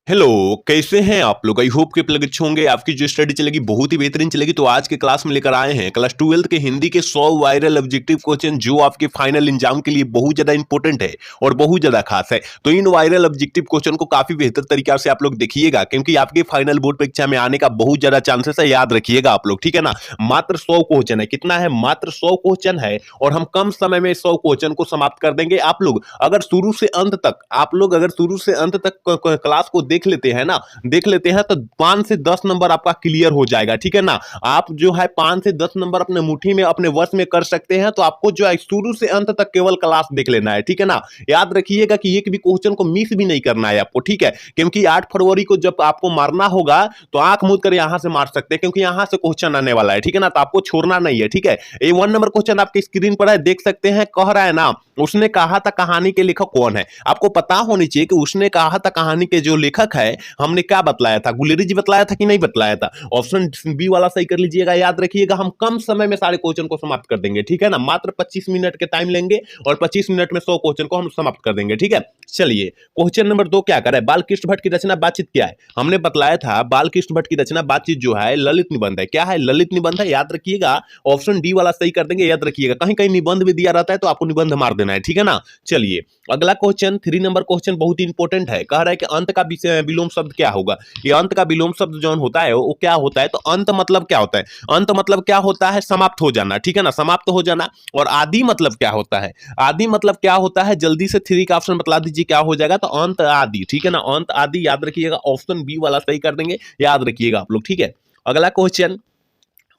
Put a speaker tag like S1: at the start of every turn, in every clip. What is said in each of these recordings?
S1: Hello, कैसे हैं आप लोग? आई होप कि आप लोग अच्छे होंगे। आपकी जो स्टडी चलेगी बहुत ही बेहतरीन चलेगी। तो आज के क्लास में लेकर आए हैं क्लास 12 के हिंदी के 100 वायरल ऑब्जेक्टिव क्वेश्चन जो आपके फाइनल एग्जाम के लिए बहुत ज्यादा इंपॉर्टेंट है और बहुत ज्यादा खास है। तो इन वायरल ऑब्जेक्टिव क्वेश्चन को काफी बेहतर तरीके से आप लोग देखिएगा, क्योंकि आपके फाइनल बोर्ड परीक्षा में आने का बहुत ज्यादा चांसेस है। याद रखिएगा आप लोग, ठीक है ना। मात्र 100 क्वेश्चन है। कितना है? मात्र 100 क्वेश्चन है और हम कम समय में 100 क्वेश्चन को समाप्त कर देंगे। आप लोग अगर शुरू से अंत तक क्लास को देख लेते हैं तो 5 से 10 नंबर आपका क्लियर हो जाएगा, ठीक है ना। आप जो है 5 से 10 नंबर अपने मुट्ठी में अपने वश में कर सकते हैं। तो आपको जो है शुरू से अंत तक केवल क्लास देख लेना है, ठीक है ना। याद रखिएगा कि एक भी क्वेश्चन को मिस भी नहीं करना है आपको, ठीक है। क्योंकि 8 फरवरी को जब आपको मारना होगा तो आंख मूंद कर यहां से मार सकते हैं, क्योंकि यहां से क्वेश्चन आने वाला है, ठीक है ना। तो आपको छोड़ना नहीं है, ठीक है। ये 1 नंबर क्वेश्चन आपके स्क्रीन पर है, देख सकते हैं। कह रहा है ना, उसने कहा था कहानी के लेखक कौन है। आपको पता होनी चाहिए कि उसने कहा था कहानी के जो लेखक है, हमने क्या बतलाया था? गुलेरी जी बतलाया था कि नहीं बतलाया था? ऑप्शन बी वाला सही कर लीजिएगा। याद रखिएगा, हम कम समय में सारे क्वेश्चन को समाप्त कर देंगे, ठीक है ना। मात्र 25 मिनट के टाइम लेंगे और 25 मिनट में 100 क्वेश्चन को हम समाप्त कर देंगे, ठीक है। चलिए, क्वेश्चन नंबर 2 क्या करे? बालकृष्ण भट्ट की रचना बातचीत क्या है? हमने बतलाया था बालकृष्ण भट्ट की रचना बातचीत जो है ललित निबंध है। क्या है? ललित निबंध है। याद रखिएगा, ऑप्शन डी वाला सही कर देंगे। याद रखिएगा, कहीं कहीं निबंध भी दिया रहता है तो आपको निबंध मार देना है, ठीक है ना। चलिए, अगला क्वेश्चन 3 नंबर क्वेश्चन बहुत ही इंपॉर्टेंट है। कह रहा है कि अंत का विलोम शब्द क्या होगा। ये अंत का विलोम शब्द जो होता है वो क्या होता है? तो अंत मतलब क्या होता है? अंत मतलब क्या होता है? समाप्त हो जाना, ठीक है ना, समाप्त हो जाना। और आदि मतलब क्या होता है? आदि मतलब क्या होता है? जल्दी से 3 का ऑप्शन बतला दीजिए क्या हो जाएगा। तो अंत आदि, ठीक है ना, अंत आदि। याद रखिएगा, ऑप्शन बी वाला सही कर देंगे। याद रखिएगा आप लोग, ठीक है। अगला क्वेश्चन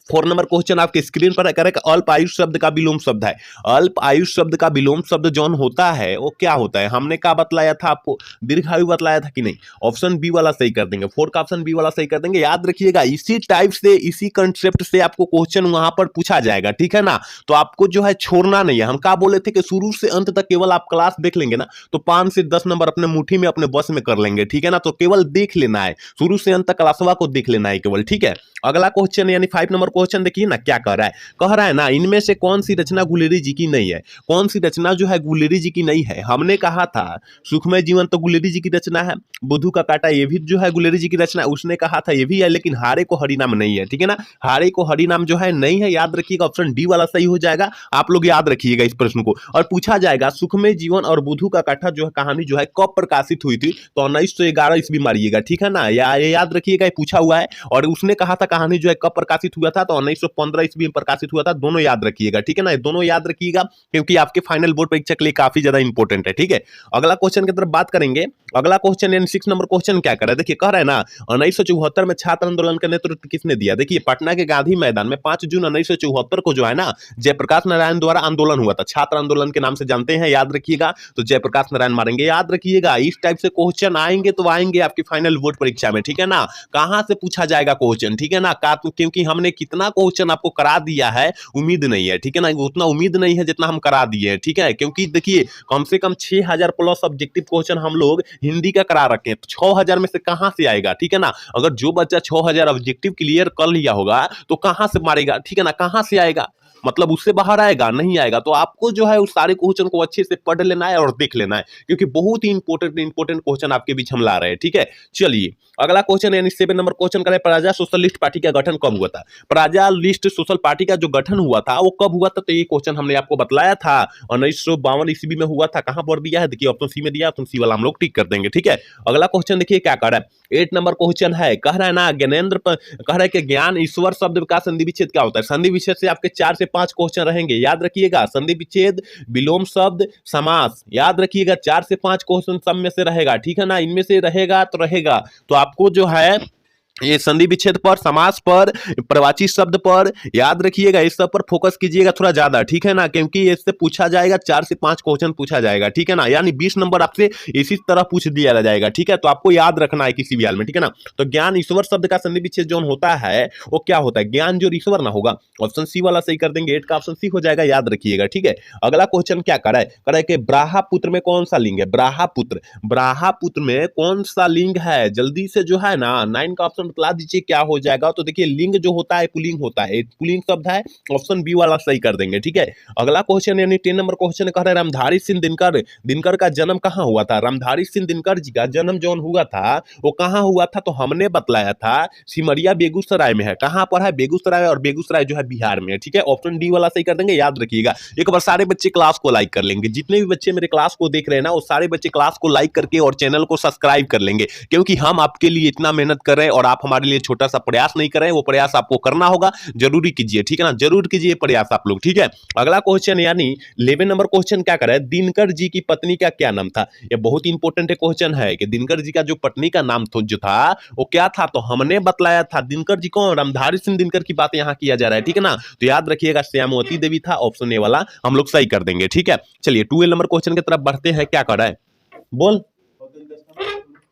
S1: 4 नंबर क्वेश्चन आपके स्क्रीन पर है। अल्प आयुष शब्द का विलोम शब्द है। अल्प आयुष शब्द का विलोम शब्द जौन होता है वो क्या होता है? हमने क्या बतलाया था आपको? दीर्घायु बतलाया था कि नहीं? ऑप्शन बी वाला सही कर देंगे। 4 का ऑप्शन बी वाला सही कर देंगे। याद रखिएगा, इसी टाइप से इसी कंसेप्ट से आपको क्वेश्चन वहां पर पूछा जाएगा, ठीक है ना। तो आपको जो है छोड़ना नहीं है। हम क्या बोले थे कि शुरू से अंत तक केवल आप क्लास देख लेंगे ना तो 5 से 10 नंबर अपने मुट्ठी में अपने बस में कर लेंगे, ठीक है ना। तो केवल देख लेना है, शुरू से अंत तक क्लासवा को देख लेना है केवल, ठीक है। अगला क्वेश्चन यानी 5 नंबर क्वेश्चन देखिए ना क्या कह रहा है। कह रहा है ना, इनमें से कौन सी रचना गुलेरी जी की नहीं है? कौन सी रचना जो है गुलेरी जी की नहीं है? हमने कहा था सुखमय जीवन तो गुलेरी जी की रचना है। बुद्धू का कांटा ये भी जो है गुलेरी जी की रचना है। उसने कहा था ये भी है, लेकिन हारे को हरिनाम नहीं है, ठीक है ना। हारे को हरिनाम जो है नहीं है। याद रखिएगा, ऑप्शन डी वाला सही हो जाएगा। आप लोग याद रखिएगा इस प्रश्न को। और पूछा जाएगा सुखमय जीवन और बुद्धू का कांटा जो है कहानी जो है कब प्रकाशित हुई थी? तो 1911 ईस्वी मारिएगा, ठीक है ना। याद रखिएगा, पूछा हुआ है। और उसने कहा था कहानी जो है कब प्रकाशित हुआ था? तो 1915 ईस्वी में प्रकाशित हुआ था। दोनों याद रखिएगा, ठीक है ना। दोनों याद रखिएगा, क्योंकि आपके फाइनल बोर्ड परीक्षा के लिए काफी ज्यादा इंपॉर्टेंट है, ठीक है। अगला क्वेश्चन की तरफ बात करेंगे। अगला क्वेश्चन यानी 6 नंबर क्वेश्चन क्या कर रहा है? देखिए, कह रहा है ना, 1974 में छात्र आंदोलन का नेतृत्व किसने दिया? देखिए, पटना के गांधी मैदान में 5 जून 1974 को जो है ना जयप्रकाश नारायण द्वारा आंदोलन हुआ था। छात्र आंदोलन के नाम से जानते हैं, याद रखिएगा। तो जयप्रकाश नारायण मारेंगे। याद रखिएगा, इस टाइप से क्वेश्चन आएंगे तो आएंगे आपकी फाइनल बोर्ड परीक्षा में, ठीक है ना। कहां से पूछा जाएगा क्वेश्चन, ठीक है ना। क्योंकि हमने कितना क्वेश्चन आपको करा दिया है, उम्मीद नहीं है, ठीक है ना। उतना उम्मीद नहीं है जितना हम करा दिए हैं, ठीक है। क्योंकि देखिए, कम से कम 6000 प्लस ऑब्जेक्टिव क्वेश्चन हम लोग हिंदी का करा रखे हैं। तो 6000 में से कहां से आएगा, ठीक है ना। अगर जो बच्चा 6000 ऑब्जेक्टिव क्लियर कर लिया होगा तो कहां से मारेगा, ठीक है ना, कहां से आएगा? मतलब उससे बाहर आएगा नहीं आएगा। तो आपको जो है उस सारे क्वेश्चन को अच्छे से पढ़ लेना है और देख लेना है, क्योंकि बहुत ही इंपॉर्टेंट क्वेश्चन आपके बीच हम ला रहे हैं, ठीक है। चलिए, अगला क्वेश्चन यानी 7 नंबर क्वेश्चन करें। प्रजा सोशलिस्ट पार्टी का गठन कब हुआ था? प्रजा लिस्ट सोशल पार्टी का जो गठन हुआ था वो कब हुआ था? तो ये क्वेश्चन हमने आपको बतलाया था 1952 ईस्वी में हुआ था। कहां पर दिया है? देखिए, ऑप्शन सी में दिया, ऑप्शन सी वाला हम लोग टिक कर देंगे, ठीक है। अगला क्वेश्चन देखिए क्या कर रहा है। 8 नंबर क्वेश्चन है। कह रहा है ना, ज्ञानेंद्र कह रहा है कि ज्ञान ईश्वर शब्द का संधि विच्छेद क्या होता है? संधि विच्छेद से आपके 4 से 5 क्वेश्चन रहेंगे, याद रखिएगा। संधि विच्छेद, विलोम शब्द, समास, याद रखिएगा। 4 से 5 क्वेश्चन सब में से रहेगा, ठीक है ना। इनमें से रहेगा तो रहेगा। तो आपको जो है ये संधि विच्छेद पर, समास पर, प्रवाची शब्द पर, याद रखिएगा, इस सब पर फोकस कीजिएगा थोड़ा ज्यादा, ठीक है ना। क्योंकि इससे पूछा जाएगा 4 से 5 क्वेश्चन पूछा जाएगा, ठीक है ना। यानी 20 नंबर आपसे इसी तरह पूछ दिया जाएगा, ठीक है। तो आपको याद रखना है किसी भी हाल में, ठीक है ना। तो ज्ञान ईश्वर शब्द का संधि विच्छेद जो होता है वो क्या होता है? ज्ञान जो ईश्वर ना होगा। ऑप्शन सी वाला सही कर देंगे। 8 का ऑप्शन सी हो जाएगा, याद रखिएगा, ठीक है। अगला क्वेश्चन क्या कराए? कराए कि ब्राह्मपुत्र में कौन सा लिंग है? ब्राह्मपुत्र में कौन सा लिंग है? जल्दी से जो है ना 9 का ऑप्शन ऑप्शन बतला दीजिए क्या हो जाएगा। तो देखिए लिंग जो होता है पुलिंग होता है, पुलिंग शब्द है, ऑप्शन बी वाला सही कर देंगे। ठीक है, अगला क्वेश्चन यानी 10 नंबर क्वेश्चन कह रहे हैं रामधारी सिंह दिनकर, दिनकर का जन्म कहाँ हुआ था। रामधारी सिंह दिनकर जी का जन्म जो हुआ था वो कहाँ हुआ था, तो हमने बतलाया था सिमरिया बेगूसराय में है। कहाँ पर है, बेगूसराय, और बेगूसराय जो है बिहार में है। ठीक है, ऑप्शन डी वाला सही कर देंगे, याद रखिएगा। एक बार सारे बच्चे क्लास को लाइक कर लेंगे, जितने भी बच्चे मेरे क्लास को देख रहे हैं ना वो सारे बच्चे क्लास को लाइक करके और चैनल को सब्सक्राइब कर लेंगे, क्योंकि हम आपके लिए इतना मेहनत कर रहे हैं और आप हमारे लिए छोटा सा प्रयास नहीं कर रहे हैं, वो प्रयास आपको करना होगा, जरूरी कीजिए। ठीक है ना, जरूर कीजिए प्रयास आप लोग। ठीक है, अगला क्वेश्चन यानी 11 नंबर क्वेश्चन क्या कर रहा है, दिनकर जी की पत्नी का क्या नाम था। ये बहुत इंपॉर्टेंट क्वेश्चन है कि दिनकर जी का जो पत्नी का नाम जो था वो क्या था, तो हमने बतलाया था दिनकर जी कौन, रामधारी सिंह दिनकर की बात यहां किया जा रहा है। ठीक है ना, तो याद रखिएगा श्यामवती देवी था, ऑप्शन ए वाला हम लोग सही कर देंगे। ठीक है, चलिए 12 नंबर क्वेश्चन की तरफ बढ़ते हैं। क्या कर रहा है, बोल।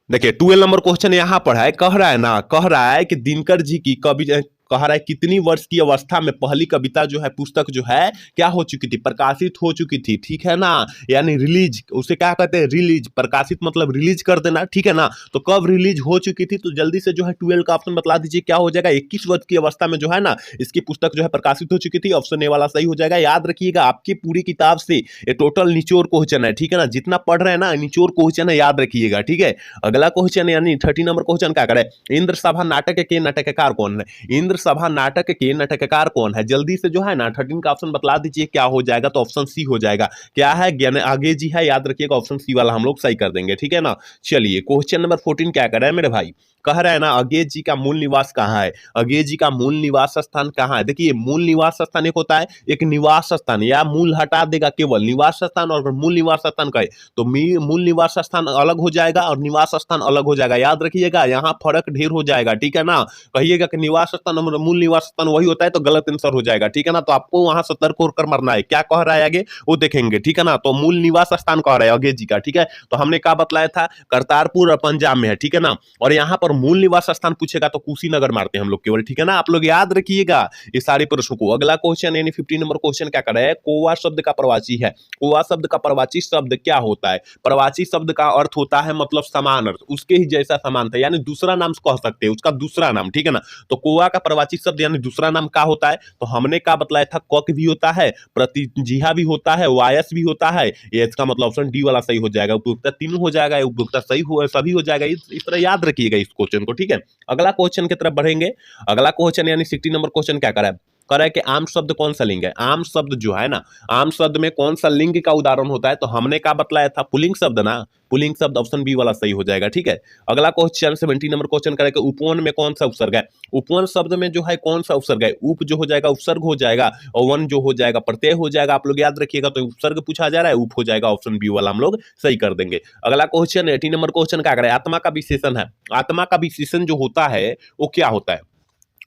S1: देखिए 12 नंबर क्वेश्चन यहां पर है, कह रहा है ना, कह रहा है कि दिनकर जी की कवि, कह रहा है कितनी वर्ष की अवस्था में पहली कविता जो है, पुस्तक जो है क्या हो चुकी थी, प्रकाशित हो चुकी थी। ठीक है ना, यानी रिलीज, उसे क्या कहते हैं, रिलीज, प्रकाशित मतलब रिलीज कर देना। ठीक है ना, तो कब रिलीज हो चुकी थी, तो जल्दी से जो है 12 का ऑप्शन बतला दीजिए क्या हो जाएगा। 21 वर्ष की अवस्था में जो है ना इसकी पुस्तक जो है प्रकाशित हो चुकी थी, ऑप्शन ए वाला सही हो जाएगा। याद रखिएगा आपकी पूरी किताब से ये टोटल निचोड़ क्वेश्चन है। ठीक है ना, जितना पढ़ रहे हैं ना निचोड़ क्वेश्चन है, याद रखिएगा। ठीक है, अगला क्वेश्चन यानी 13 नंबर क्वेश्चन क्या करे, इंद्र सभा नाटक के नाटककार कौन है। इंद्र सभा नाटक के नाटककार कौन है, जल्दी से जो है ना 13 का ऑप्शन बतला दीजिए क्या हो जाएगा, तो ऑप्शन सी हो जाएगा। क्या है, ज्ञान आगे जी है, याद रखिएगा ऑप्शन सी वाला हम लोग सही कर देंगे। ठीक है ना, चलिए क्वेश्चन नंबर 14 क्या कर रहा है मेरे भाई, कह रहा है ना अगेज जी का मूल निवास कहाँ है। अगेज जी का मूल निवास स्थान कहाँ है। देखिए मूल निवास स्थान एक होता है, एक निवास स्थान, या मूल हटा देगा केवल निवास स्थान, और मूल निवास स्थान कहे तो मूल निवास स्थान अलग हो जाएगा और निवास स्थान अलग हो जाएगा। याद रखिएगा यहाँ फर्क ढेर हो जाएगा। ठीक है ना, कहिएगा कि निवास स्थान और मूल निवास स्थान वही होता है तो गलत आंसर हो जाएगा। ठीक है ना, तो आपको वहां सतर्क होकर मरना है। क्या कह रहा है आगे वो देखेंगे। ठीक है ना, तो मूल निवास स्थान कह रहा है अगेज जी का। ठीक है, तो हमने क्या बतलाया था, करतारपुर और पंजाब में है। ठीक है ना, और यहाँ पर मूल निवास स्थान पूछेगा तो कुशीनगर मारते हैं हम लोग केवल। ठीक है ना, आप लोग याद रखिएगा ये सारे प्रश्नों को। अगला क्वेश्चन यानी 15 नंबर क्वेश्चन क्या कर रहा है, कोवा शब्द का प्रवाची है। कोवा शब्द का प्रवाची शब्द क्या होता है। प्रवाची शब्द का अर्थ होता है मतलब समान अर्थ, उसके ही जैसा समान था, यानी दूसरा नाम कह सकते हैं, उसका दूसरा नाम। ठीक है ना, तो कोवा का प्रवाची शब्द यानी दूसरा नाम क्या होता है, तो हमने क्या बतलाया था, कक भी होता है, प्रतिजिहा भी होता है, वायस भी होता है। ये इसका मतलब ऑप्शन डी वाला सही हो जाएगा। उपयुक्तता तीनों हो जाएगा, उपयुक्तता सही हो सभी हो जाएगा। इस तरह याद रखिएगा इस क्वेश्चन को। ठीक है, अगला क्वेश्चन की तरफ बढ़ेंगे। अगला क्वेश्चन यानी 60 नंबर क्वेश्चन क्या करा है, कह रहा है कि आम शब्द कौन सा लिंग है। आम शब्द जो है ना, आम शब्द में कौन सा लिंग का उदाहरण होता है, तो हमने क्या बतलाया था, पुलिंग शब्द ना, पुलिंग शब्द ऑप्शन बी वाला सही हो जाएगा। ठीक है, अगला क्वेश्चन 70 नंबर क्वेश्चन करें कि उपवन में कौन सा उपसर्ग है। उपवन शब्द में जो है कौन सा उपसर्ग है, उप जो हो जाएगा उपसर्ग हो जाएगा, और वन जो हो जाएगा प्रत्यय हो जाएगा। आप लोग याद रखिएगा, तो उपसर्ग पूछा जा रहा है, उप हो जाएगा, ऑप्शन बी वाला हम लोग सही कर देंगे। अगला क्वेश्चन 80 नंबर क्वेश्चन क्या करें, आत्मा का विशेषण है। आत्मा का विशेषण जो होता है वो क्या होता है,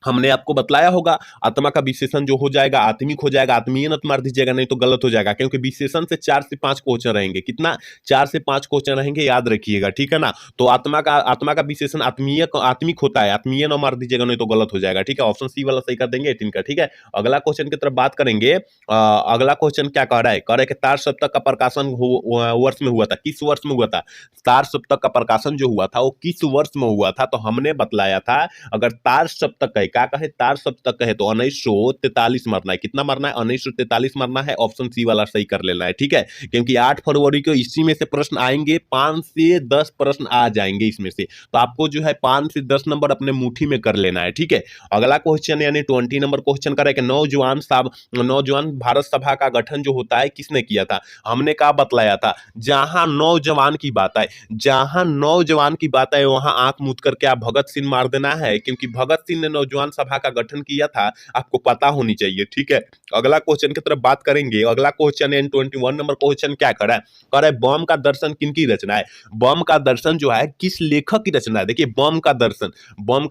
S1: हमने आपको बतलाया होगा। आत्मा का विशेषण जो हो जाएगा आत्मिक हो जाएगा, आत्मीय न मार दीजिएगा नहीं तो गलत हो जाएगा, क्योंकि विशेषण से 4 से 5 क्वेश्चन रहेंगे। कितना, 4 से 5 क्वेश्चन रहेंगे, याद रखिएगा। ठीक है ना, तो आत्मा का विशेषण आत्मीय आत्मिक होता है, आत्मीय न मार दीजिएगा नहीं तो गलत हो जाएगा। ठीक है, ऑप्शन सी वाला सही कर देंगे 18 का। ठीक है, अगला क्वेश्चन की तरफ बात करेंगे। अगला क्वेश्चन क्या कह रहा है, कह रहा है कि तार सप्तक का प्रकाशन वर्ष में हुआ था, किस वर्ष में हुआ था। तार सप्तक का प्रकाशन जो हुआ था वो किस वर्ष में हुआ था, तो हमने बतलाया था अगर तार सप्तक है, क्या कहे, तार सप्तक है तो 1943 मरना है। कितना मरना है, 1943 मरना है, ऑप्शन सी वाला सही कर लेना है। ठीक है, क्योंकि 8 फरवरी को इसी में से प्रश्न आएंगे, 5 से 10 प्रश्न आ जाएंगे इसमें से, तो आपको जो है 5 से 10 नंबर अपने मुट्ठी में कर लेना है। ठीक है, अगला क्वेश्चन यानी 20 नंबर क्वेश्चन करें कि नौजवान भारत सभा का गठन जो होता है किसने किया था। हमने क्या बतलाया था, जहां नौजवान की बात आए, जहां नौजवान की बात आए वहां आंख मूंद करके आप भगत सिंह मार देना है, क्योंकि भगत सिंह ने नौजवान सभा का गठन किया था, आपको पता होनी चाहिए। ठीक है, अगला क्वेश्चन की तरफ बात करेंगे। अगला क्वेश्चन है 21 नंबर क्वेश्चन क्या कर रहा है, कह रहा है बम का दर्शन किनकी रचना है। बम का दर्शन जो है किस लेखक की रचना है। देखिए बम का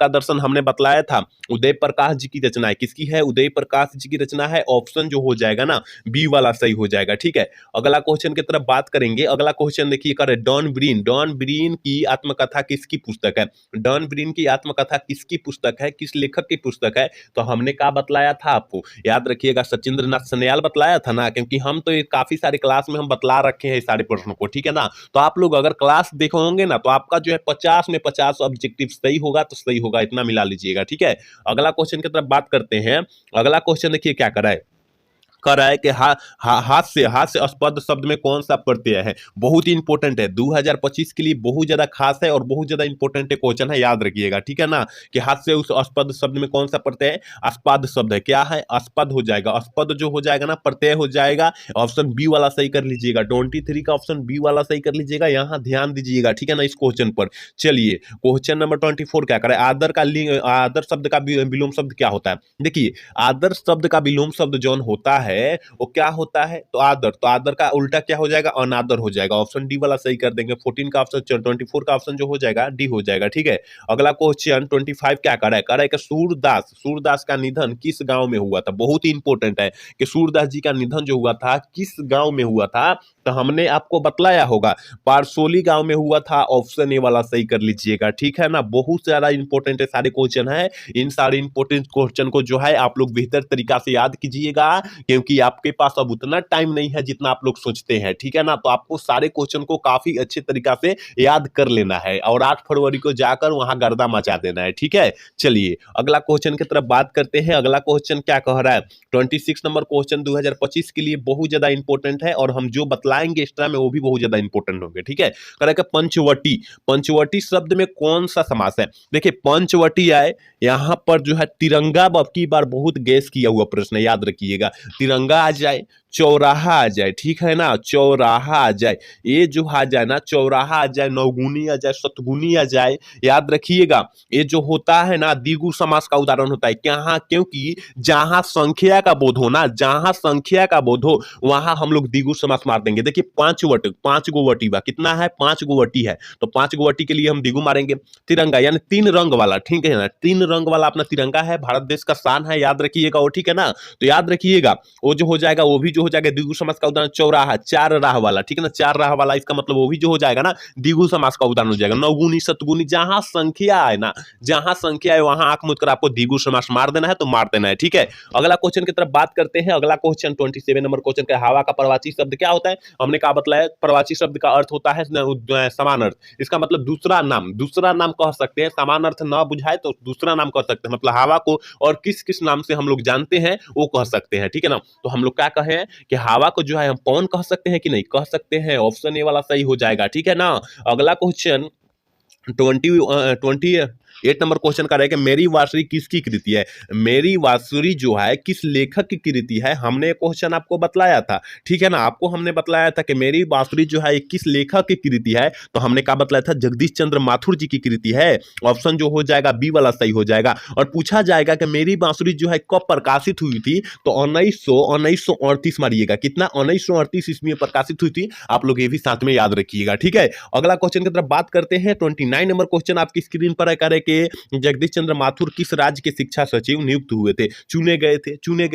S1: दर्शन हमने बतलाया था उदय प्रकाश जी की रचना है। किसकी है, उदय प्रकाश जी की रचना है, ऑप्शन जो हो जाएगा ना बी वाला सही हो जाएगा। ठीक है, अगला क्वेश्चन की तरफ बात करेंगे। अगला क्वेश्चन देखिए कर डॉन ब्रीन की आत्मकथा किसकी पुस्तक है। डॉन ब्रीन की आत्मकथा किसकी पुस्तक है, किस लेखक तक की पुस्तक है। तो हमने क्या बतलाया था आपको, याद रखिएगा, सचिंद्र नाथ सन्याल बतलाया था ना, क्योंकि हम तो ये काफी सारे क्लास में हम बतला रखे हैं इस सारे प्रश्नों को, ठीक है ना। तो आप लोग अगर क्लास देखे होंगे ना, तो आपका जो है 50 में 50 ऑब्जेक्टिव सही होगा तो सही होगा, इतना मिला लीजिएगा, ठीक है। अगला क्वेश्चन की तरफ बात करते हैं। अगला क्वेश्चन देखिए क्या करा है, कर रहा है कि हाथ से अस्पद शब्द में कौन सा प्रत्यय है। बहुत ही इंपॉर्टेंट है, 2025 के लिए बहुत ज्यादा खास है और बहुत ज्यादा इंपॉर्टेंट है क्वेश्चन है, याद रखिएगा, ठीक है ना। कि हाथ से उस अस्पद शब्द में कौन सा प्रत्यय है, अस्पद शब्द है, क्या है, अस्पद हो जाएगा, अस्पद जो हो जाएगा ना प्रत्यय हो जाएगा। ऑप्शन बी वाला सही कर लीजिएगा, 23 का ऑप्शन बी वाला सही कर लीजिएगा, यहाँ ध्यान दीजिएगा, ठीक है ना, इस क्वेश्चन पर। चलिए क्वेश्चन नंबर 24 क्या करे, आदर का आदर शब्द का विलोम शब्द क्या होता है। देखिए आदर शब्द का विलोम शब्द जौन होता है वो क्या होता है, तो आदर, तो आदर का उल्टा क्या हो जाएगा, अनादर हो जाएगा। ऑप्शन डी वाला सही कर देंगे, 14 का ऑप्शन 24 का ऑप्शन जो हो जाएगा डी हो जाएगा, ठीक है। अगला क्वेश्चन 25 क्या कर रहा है कि सूरदास का निधन किस गांव में हुआ था। बहुत ही इंपॉर्टेंट है कि सूरदास जी का निधन जो हुआ था किस गांव में हुआ था, तो हमने आपको बतलाया होगा पारसोली गांव में हुआ था। ऑप्शन ए वाला सही कर लीजिएगा, ठीक है ना। बहुत ज्यादा इंपॉर्टेंट है सारे क्वेश्चन है, इन सारे इंपॉर्टेंट क्वेश्चन को जो है आप लोग बेहतर तरीका से याद कीजिएगा, क्योंकि आपके पास अब उतना टाइम नहीं है जितना आप लोग सोचते हैं, ठीक है ना। तो आपको सारे क्वेश्चन को काफी अच्छे तरीका से याद कर लेना है और 8 फरवरी को जाकर वहां गर्दा मचा देना है, ठीक है। चलिए अगला क्वेश्चन की तरफ बात करते हैं। अगला क्वेश्चन क्या कह रहा है, 26 नंबर क्वेश्चन 2025 के लिए बहुत ज्यादा इंपॉर्टेंट है और हम जो बतलाएंगे एक्स्ट्रा में वो भी बहुत ज्यादा इंपॉर्टेंट होंगे, ठीक है। करेक्ट, पंचवटी, पंचवटी शब्द में कौन सा समास है। देखिए पंचवटी आए, यहां पर जो है तिरंगा अब की बार बहुत गैस किया हुआ प्रश्न है, याद रखिएगा। तिरंगा आ जाए, चौराहा आ जाए, ठीक है ना, चौराहा आ जाए, ये जो आ जाए ना, चौराहा आ जाए, नौगुनी आ जाए, सतगुनी आ जाए, याद रखिएगा। ये जो होता है ना द्विगु समास का उदाहरण होता है, क्या, क्योंकि जहां संख्या का बोध हो ना, जहां संख्या का बोध हो वहां हम लोग द्विगु समास मार देंगे। देखिए 5 गो वटी बा, कितना है, 5 गो वटी है, तो 5 गो वटी के लिए हम द्विगु मारेंगे। तिरंगा यानी 3 रंग वाला, ठीक है ना, 3 रंग वाला अपना तिरंगा है, भारत देश का शान है, याद रखिएगा वो, ठीक है ना। तो याद रखिएगा वो जो हो जाएगा वो भी जो हो जाएगा द्विगु समास का उदाहरण। चौराहा 4 राह वाला, ठीक है ना, 4 राह वाला, इसका मतलब वो भी जो हो जाएगा ना द्विगु समास का उदाहरण हो जाएगा। नौगुनी सतगुनी, जहां संख्या है ना, जहां संख्या है वहां आंख मूंद कर आपको द्विगु समास मार देना है तो मार देना है, ठीक है। अगला क्वेश्चन की तरफ बात करते हैं। अगला क्वेश्चन 27 नंबर क्वेश्चन का, हवा का प्रवाची शब्द क्या होता है। हमने कहा बतलाया, प्रवाची शब्द का अर्थ होता है समान अर्थ, इसका मतलब दूसरा नाम कह सकते हैं। समान अर्थ ना बुझाए तो दूसरा नाम कह सकते हैं, मतलब हवा को और किस किस नाम से हम लोग जानते हैं वो कह सकते हैं, ठीक है ना। तो हम लोग क्या कहें कि हवा को जो है हम पवन कह सकते हैं कि नहीं कह सकते हैं, ऑप्शन ए वाला सही हो जाएगा, ठीक है ना। अगला क्वेश्चन 28 नंबर क्वेश्चन का रहेगा, मेरी बांसुरी किसकी कृति है। मेरी बांसुरी जो है किस लेखक की कृति है, हमने क्वेश्चन आपको बतलाया था, ठीक है ना। आपको हमने बतलाया था कि मेरी बांसुरी जो है किस लेखक की कृति है, तो हमने क्या बतलाया था, जगदीश चंद्र माथुर जी की कृति है। ऑप्शन जो हो जाएगा बी वाला सही हो जाएगा। और पूछा जाएगा कि मेरी बांसुरी जो है कब प्रकाशित हुई थी, तो 1938 मारिएगा, कितना, 1938 ईस्वी में प्रकाशित हुई थी। आप लोग ये भी साथ में याद रखिएगा, ठीक है। अगला क्वेश्चन की तरफ बात करते हैं। 29 नंबर क्वेश्चन आपकी स्क्रीन पर है कि जगदीश चंद्र माथुर किस राज्य के शिक्षा सचिव नियुक्त हुए थे, चुने गए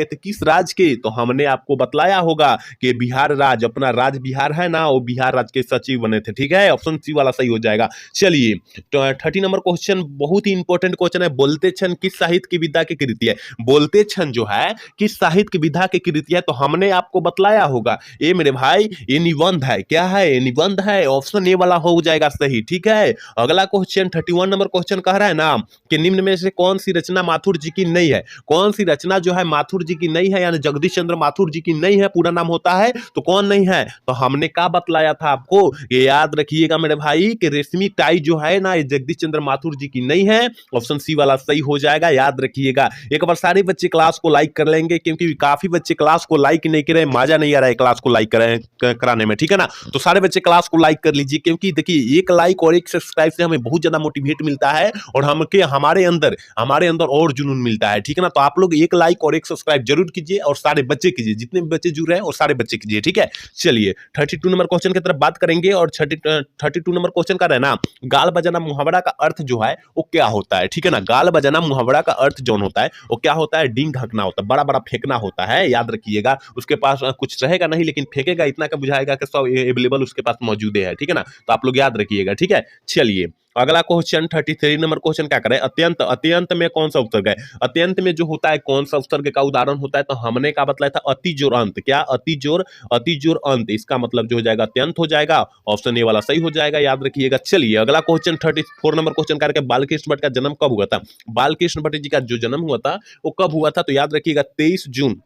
S1: थे किस राज्य के, तो हमने आपको बतलाया होगा कि बिहार राज्य, अपना राज्य बिहार है ना, वो बिहार राज्य के सचिव बने थे, ठीक है। ऑप्शन सी वाला सही हो जाएगा। चलिए 30 नंबर क्वेश्चन बहुत ही इंपॉर्टेंट क्वेश्चन है, बोलते क्षण किस साहित्य की विधा की कृति है। बोलते क्षण जो है किस साहित्य की विधा की कृति है, तो हमने आपको बतलाया होगा, ये मेरे भाई ये निबंध है, क्या है, ये निबंध है, ऑप्शन ए वाला हो जाएगा सही, ठीक है। अगला क्वेश्चन 31 नंबर क्वेश्चन कह रहा है ना कि निम्न में से कौन सी रचना माथुर जी की नहीं है। कौन सी रचना जो है माथुर जी की नहीं है, यानी जगदीश चंद्र माथुर जी की नहीं है, पूरा नाम होता है, तो कौन नहीं है, तो हमने क्या बतलाया था आपको, ये याद रखिएगा मेरे भाई कि रेशमी टाई जो है ना ये जगदीश चंद्र माथुर जी की नहीं है। ऑप्शन सी वाला सही हो जाएगा, याद रखिएगा। एक बार सारे बच्चे क्लास को लाइक कर लेंगे, क्योंकि काफी बच्चे क्लास को लाइक नहीं कर रहे, मजा नहीं आ रहा है क्लास को लाइक कराने में, ठीक है ना। तो सारे बच्चे क्लास को लाइक कर लीजिए, क्योंकि देखिए एक लाइक और एक सब्सक्राइब से हमें बहुत ज्यादा मोटिवेट मिलता है और हमारे अंदर और जुनून मिलता है, ठीक है ना। तो आप लोग एक लाइक और एक सब्सक्राइब जरूर कीजिए और सारे बच्चे कीजिए, जितने भी बच्चे जुड़ रहे हैं और सारे बच्चे कीजिए, ठीक है। चलिए 32 नंबर क्वेश्चन की तरफ बात करेंगे और 32 नंबर क्वेश्चन का रहना, गाल बजाना मुहावरा का अर्थ जो है वो क्या होता है, ठीक है ना। गाल बजाना मुहावरा का अर्थ जो होता है वो क्या होता है, डींग ढकना होता है, बड़ा बड़ा फेंकना होता है, याद रखिएगा। उसके पास कुछ रहेगा नहीं लेकिन फेंकेगा इतना का बुझाएगा कि सब अवेलेबल उसके पास मौजूद है, ठीक है ना। तो आप लोग याद रखिएगा, ठीक है। चलिए अगला क्वेश्चन 33 नंबर क्वेश्चन क्या करे, अत्यंत, अत्यंत में कौन सा उपसर्ग है? अत्यंत में जो होता है कौन सा उपसर्ग का उदाहरण होता है? तो हमने क्या बतलाया था, अति जोर अंत। क्या? अति जोर अंत, इसका मतलब जो हो जाएगा अत्यंत हो जाएगा। ऑप्शन ए वाला सही हो जाएगा, याद रखिएगा। चलिए अगला क्वेश्चन 34 नंबर क्वेश्चन करके, बालकृष्ण भट्ट का जन्म कब हुआ था? बालकृष्ण भट्ट जी का जो जन्म हुआ था वो कब हुआ था? तो याद रखिएगा 23 जून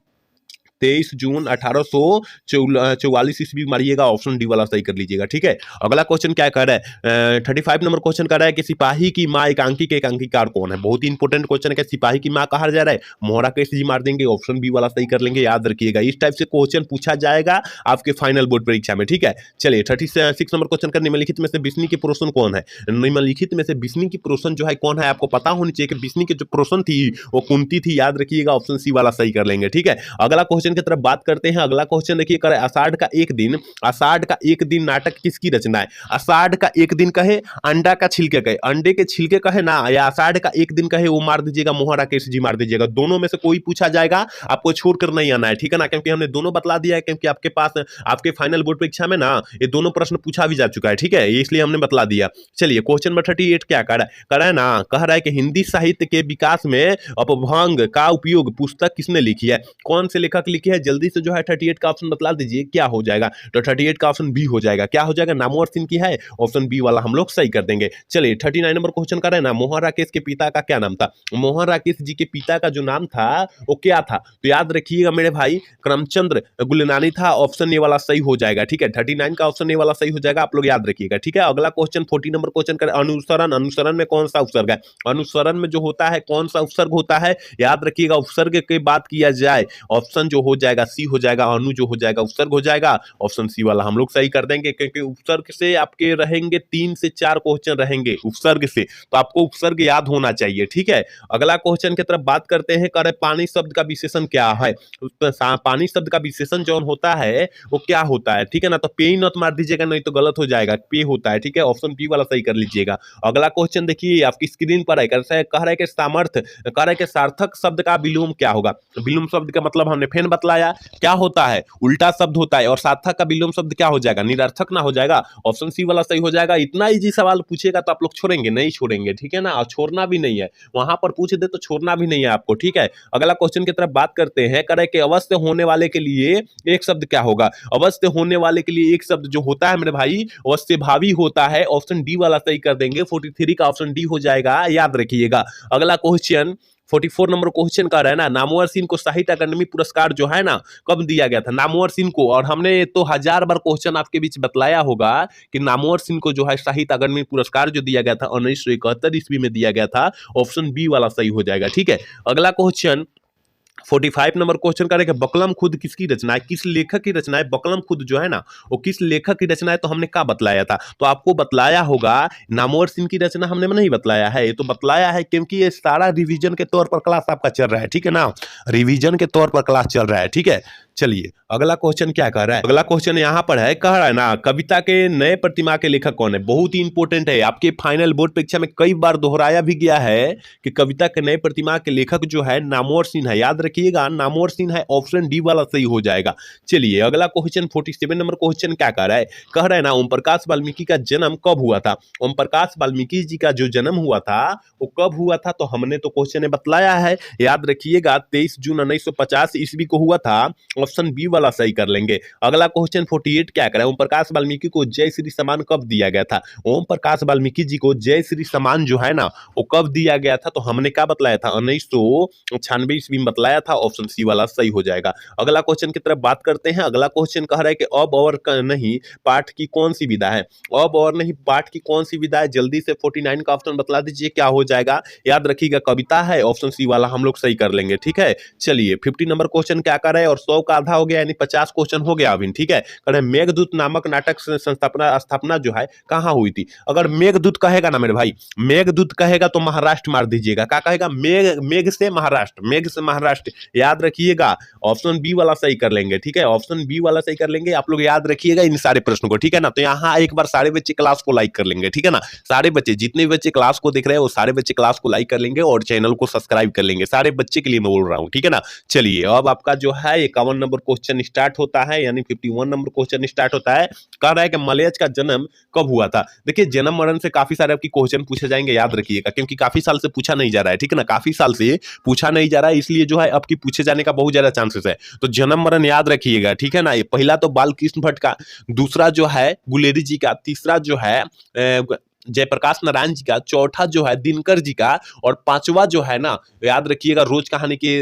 S1: 1844 ईस्वी मारिएगा, ऑप्शन डी वाला सही कर लीजिएगा। ठीक है, अगला क्वेश्चन क्या कर रहा है, 35 नंबर क्वेश्चन कर रहा है कि सिपाही की माँ एकांकी के एकांकीकार कौन है? बहुत ही इंपॉर्टेंट क्वेश्चन है। सिपाही की माँ कहा जा रहा है, मोहरा केस जी मार देंगे, ऑप्शन बी वाला सही कर लेंगे, याद रखिएगा। इस टाइप से क्वेश्चन पूछा जाएगा आपके फाइनल बोर्ड परीक्षा में। ठीक है, चलिए 36 नंबर क्वेश्चन कर, निम्नलिखित में से बिस्नी की प्रोशन कौन है? निम्नलिखित में से बिस्नी की प्रोशन जो है कौन है? आपको पता होनी चाहिए कि बिस्नी की जो प्रोशन थी वो कुंती थी, याद रखिएगा, ऑप्शन सी वाला सही कर लेंगे। ठीक है, अगला क्वेश्चन की तरफ बात करते हैं। अगला क्वेश्चन देखिए, करे आषाढ़ का एक दिन नाटक किसकी रचना है? आषाढ़ का एक दिन कहे, अंडा का छिलके कहे, अंडे के छिलके कहे ना, या आषाढ़ का एक दिन कहे, वो मार दीजिएगा, मोहरा केस जी मार दीजिएगा। दोनों में से कोई पूछा जाएगा, आपको छोड़कर नहीं आना है। ठीक है ना, क्योंकि हमने दोनों बतला दिया है, क्योंकि आपके पास आपके फाइनल बोर्ड परीक्षा में ना ये दोनों प्रश्न पूछा भी जा चुका है। ठीक है, इसलिए हमने बतला दिया। चलिए क्वेश्चन नंबर 38 क्या कर रहा है ना, कह रहा है कि हिंदी साहित्य के विकास में अपभ्रंग का उपयोग पुस्तक किसने लिखी है? कौन से लेखक लिखी है? जल्दी से जो है 38 का ऑप्शन बतला दीजिए, क्या हो जाएगा? तो 38 का ऑप्शन बी हो जाएगा। क्या हो जाएगा? नामवर सिंह की है, ऑप्शन बी वाला हम लोग सही कर देंगे। चलिए 39 नंबर क्वेश्चन कर रहे हैं ना, मोहन राकेश के पिता का क्या नाम था? मोहन राकेश जी के पिता का जो नाम था वो क्या था? तो याद रखिएगा मेरे भाई, करमचंद्र गुलनानी था, ऑप्शन ए वाला सही हो जाएगा। ठीक है, 39 का ऑप्शन ए वाला सही हो जाएगा, आप लोग याद रखिएगा। ठीक है, अगला क्वेश्चन 40 नंबर क्वेश्चन कर, अनुसरण, अनुसरण में कौन सा उपसर्ग है? अनुसरण में जो होता है कौन सा उपसर्ग होता है? याद रखिएगा, उपसर्ग की बात किया जाए, ऑप्शन जो हो जाएगा सी हो जाएगा, अनु जो हो जाएगा उपसर्ग हो जाएगा, ऑप्शन सी वाला हम लोग सही कर देंगे। क्योंकि उपसर्ग से आपके रहेंगे 3 से 4 क्वेश्चन रहेंगे उपसर्ग से, तो आपको उपसर्ग याद होना चाहिए। ठीक है, अगला क्वेश्चन की तरफ बात करते हैं। करे पानी शब्द का विशेषण क्या है? पानी शब्द का विशेषण जो होता है वो क्या होता है? ठीक है ना, तो पे नॉट मार दीजिएगा, नहीं तो गलत हो जाएगा, पे होता है। ठीक है, ऑप्शन बी वाला सही कर लीजिएगा। अगला क्वेश्चन देखिए आपकी स्क्रीन पर है, कह रहा है कि सामर्थ्य, कह रहा है कि सार्थक शब्द का विलोम क्या होगा? विलोम शब्द का मतलब हमने फिर बतलाया क्या होता है, उल्टा शब्द होता है। और सार्थक का विलोम शब्द क्या हो जाएगा? निरर्थक ना हो जाएगा, ऑप्शन सी वाला सही हो जाएगा। इतना इजी सवाल पूछेगा तो आप लोग छोड़ेंगे? नहीं छोड़ेंगे। ठीक है ना, और छोड़ना भी नहीं है, वहां पर पूछ दे तो छोड़ना भी नहीं है आपको। ठीक है, अगला क्वेश्चन की तरफ बात करते हैं। करे कि अवश्य होने वाले के लिए एक शब्द क्या होगा? अवश्य होने वाले के लिए एक शब्द जो होता है मेरे भाई, अवश्य भावी होता है, ऑप्शन डी वाला सही कर देंगे। 43 का ऑप्शन डी हो जाएगा, याद रखिएगा। अगला क्वेश्चन 44 नंबर क्वेश्चन का है ना, नामवर सिंह को साहित्य अकादमी पुरस्कार जो है ना कब दिया गया था? नामवर सिंह को, और हमने तो 1000 बार क्वेश्चन आपके बीच बतलाया होगा कि नामवर सिंह को जो है साहित्य अकादमी पुरस्कार जो दिया गया था 1971 ईस्वी में दिया गया था, ऑप्शन बी वाला सही हो जाएगा। ठीक है, अगला क्वेश्चन 45 नंबर क्वेश्चन करेंगे, बकलम खुद किसकी रचना है? किस लेखक की रचना है? बकलम खुद जो है ना वो किस लेखक की रचना है? तो हमने क्या बतलाया था? तो आपको बतलाया होगा, नामवर सिंह की रचना हमने नहीं बतलाया है, ये तो बतलाया है क्योंकि ये सारा रिवीजन के तौर पर क्लास आपका चल रहा है। ठीक है ना, रिवीजन के तौर पर क्लास चल रहा है। ठीक है, चलिए अगला क्वेश्चन क्या कह रहा है? अगला क्वेश्चन यहां पर है, कह रहा है ना, कविता के नए प्रतिमा के लेखक कौन है? बहुत ही इंपॉर्टेंट है, आपके फाइनल बोर्ड परीक्षा में कई बार दोहराया भी गया है कि कविता के नए प्रतिमा के लेखक जो है नामवर सिंह है, याद रखिएगा, नामवर सिंह है, ऑप्शन डी वाला सही हो जाएगा। चलिए अगला क्वेश्चन 47 नंबर क्वेश्चन क्या कह रहा है? कह रहा है ना, ओम प्रकाश वाल्मीकि का जन्म कब हुआ था? ओम प्रकाश वाल्मीकि जी का जो जन्म हुआ था वो कब हुआ था? तो हमने तो क्वेश्चन में बतलाया है, याद रखिएगा, 23 जून 1950 ईस्वी को हुआ था, ऑप्शन बी वाला सही कर लेंगे। अगला क्वेश्चन 48 क्या करें? ओम प्रकाश वाल्मीकि को जय श्री सम्मान कब दिया गया था? ओम प्रकाश वाल्मीकि जी को जय श्री सम्मान जो है ना वो कब दिया गया था? तो हमने क्या बतलाया था? 1996 ईस्वी में बतलाया था, ऑप्शन सी वाला सही हो जाएगा। अगला क्वेश्चन की तरफ बात करते हैं। अगला क्वेश्चन कह रहा है कि अब और नहीं पाठ की कौन सी विधा है? अब और नहीं पाठ की कौन सी विधा है? जल्दी से 49 का ऑप्शन बतला दीजिए, क्या हो जाएगा? याद रखिएगा, कविता है, ऑप्शन सी वाला हम लोग सही कर लेंगे। ठीक है, चलिए 50 नंबर क्वेश्चन क्या कर रहे हैं? और 100 का आधा हो गया, यानी 50 क्वेश्चन हो गया अभी। ठीक है, कह रहे मेघदूत नामक नाटक स्थापना जो है कहाँ हुई थी? अगर मेघदूत कहेगा ना मेरे भाई, मेघदूत कहेगा तो महाराष्ट्र मार दीजिएगा। क्या कहेगा? मेघ से महाराष्ट्र, मेघ से महाराष्ट्र, याद रखिएगा, ऑप्शन बी वाला सही कर लेंगे। ठीक है, ऑप्शन बी वाला सही कर लेंगे, आप लोग याद रखिएगा इन सारे प्रश्नों को। ठीक है ना, तो यहाँ एक बार सारे बच्चे क्लास को लाइक कर लेंगे। ठीक है ना, सारे बच्चे, जितने बच्चे क्लास को देख रहे हैं वो सारे बच्चे क्लास को लाइक कर लेंगे और चैनल को सब्सक्राइब कर लेंगे, सारे बच्चे के लिए मैं बोल रहा हूँ। ठीक है ना, चलिए अब आपका जो है 51 नंबर क्वेश्चन स्टार्ट होता है, यानी 51 नंबर क्वेश्चन स्टार्ट होता है। कह रहा है कि मलयज का जन्म कब हुआ था। देखिए जन्म मरण से काफी सारे आपकी क्वेश्चन पूछे जाएंगे, याद रखिएगा, क्योंकि काफी साल से पूछा नहीं जा रहा है, ठीक है ना, काफी साल से पूछा नहीं जा रहा है, इसलिए जो है आपकी पूछे जाने का बहुत ज्यादा चांसेस है। तो जन्म मरण याद रखिएगा, ठीक है ना। ये पहला तो बालकृष्ण भट्ट का, दूसरा जो है गुलेरी जी का, तीसरा जो है जयप्रकाश नारायण जी का, चौथा जो है दिनकर जी का, और पांचवा जो है ना, याद रखिएगा, रोज कहानी के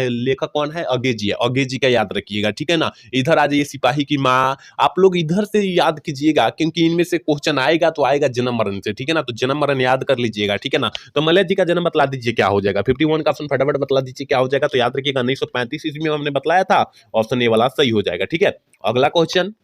S1: लेखक कौन है, अगे जी है, अगे जी का याद रखिएगा, ठीक है ना। इधर आ जाइए सिपाही की माँ, आप लोग इधर से याद कीजिएगा, क्योंकि इनमें से क्वेश्चन आएगा तो आएगा जन्म मरण से, ठीक है ना। तो जन्म मरण याद कर लीजिएगा, ठीक है ना। तो मलय जी का जन्म बतला दीजिए क्या हो जाएगा, 51 का ऑप्शन फटाफट बतला दीजिए क्या हो जाएगा। तो याद रखिएगा 1935 ईस्वी में हमने बतलाया था, ऑप्शन ए वाला सही हो जाएगा, ठीक है। अगला क्वेश्चन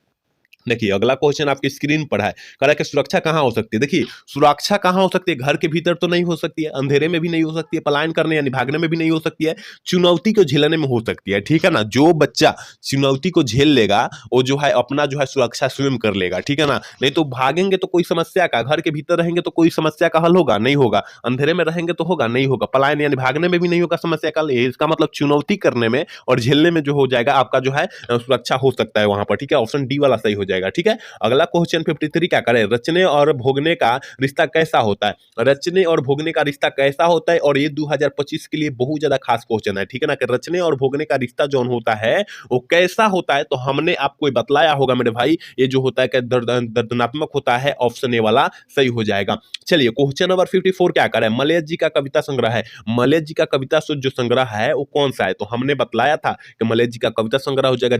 S1: देखिए, अगला क्वेश्चन आपकी स्क्रीन पर है, कह रहा है कि सुरक्षा कहाँ हो सकती है। देखिए सुरक्षा कहाँ हो सकती है, घर के भीतर तो नहीं हो सकती है, अंधेरे में भी नहीं हो सकती है, पलायन करने यानी भागने में भी नहीं हो सकती है, चुनौती को झेलने में हो सकती है, ठीक है ना। जो बच्चा चुनौती को झेल लेगा वो जो है अपना जो है सुरक्षा स्वयं कर लेगा, ठीक है ना। नहीं तो भागेंगे तो कोई समस्या का, घर के भीतर रहेंगे तो कोई समस्या का हल होगा, नहीं होगा, अंधेरे में रहेंगे तो होगा, नहीं होगा, पलायन यानी भागने में भी नहीं होगा समस्या का हल। इसका मतलब चुनौती करने में और झेलने में जो हो जाएगा आपका जो है सुरक्षा हो सकता है वहां पर, ठीक है। ऑप्शन डी वाला सही हो जाएगा, ठीक है। अगला क्वेश्चन 53 क्या करें, रचने और भोगने का रिश्ता कैसा होता है। रचने और भोगने का रिश्ता कैसा होता है, और ये 2025 के लिए बहुत ज्यादा खास क्वेश्चन है, ठीक है ना, कि रचने और भोगने का रिश्ता जो होता है वो कैसा होता है। तो हमने आपको बतलाया होगा मेरे भाई, ये जो होता है कि दर्दनात्मक होता है, ऑप्शन ए वाला सही हो जाएगा। चलिए क्वेश्चन नंबर 54 क्या करें, मलय जी का कविता संग्रह है, मलय जी का कविता जो संग्रह है वो कौन सा है। तो हमने बतलाया था कि मलय जी का कविता संग्रह हो जाएगा